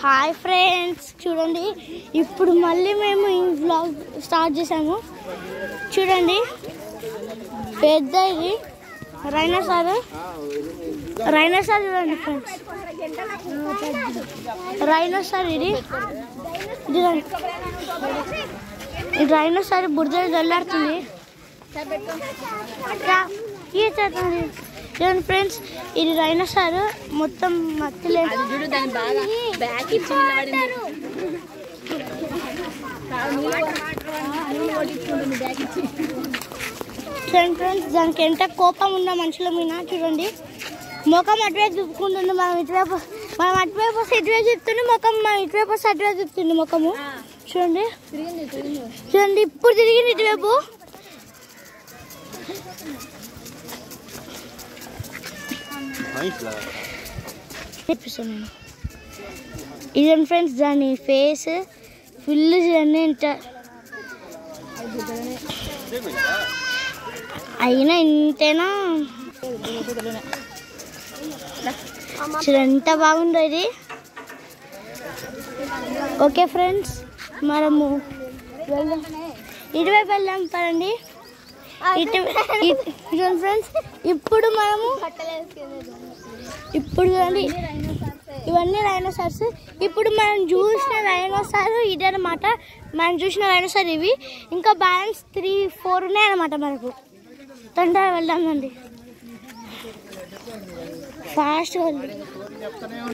Hi friends చూడండి, ఇప్పుడు మళ్ళీ మేము ఈ వ్లాగ్ స్టార్ట్ చేసాము. చూడండి, పెద్ద ఇది రైనోసార్ చూడండి ఫ్రెండ్స్, రైనోసార్ ఇది రైనోసార్ బురద జల్లాడుతుంది. చూడండి ఫ్రెండ్స్, ఇది రైనోసార్ మొత్తం మత్తులే. ఫ్రెండ్స్, దానికి ఎంత కోపం ఉన్న మనుషుల మీద చూడండి, ముఖం అటువైపు చూపుకుంటుంది. మనం అటువైపు వస్తే ఇటువైపు చెప్తుంది ముఖం, మనం ఇటువైపు వస్తే అటువైపు చెప్తుంది ముఖము. చూడండి, ఇప్పుడు తిరిగింది ఇటువైపు. ఇదండి ఫ్రెండ్స్, దాని ఫేస్ ఫుల్ చూడండి. అయినా ఇంతేనా చూడండి, ఎంత బాగుందో ఇది. ఓకే ఫ్రెండ్స్, మనము వెళ్దాం, ఇటువైపు వెళ్దాం పదండి. ఫ్రెండ్స్, ఇప్పుడు చూడండి, ఇవన్నీ రైనోసార్స్. ఇప్పుడు మనం చూసిన రైనోసార్ ఇదే అనమాట. మనం చూసిన రైనోసార్ ఇవి, ఇంకా బ్యాలెన్స్ 3-4 ఉన్నాయన్నమాట మనకు. తొందరగా వెళ్దామండి, ఫాస్ట్గా వెళ్దాం.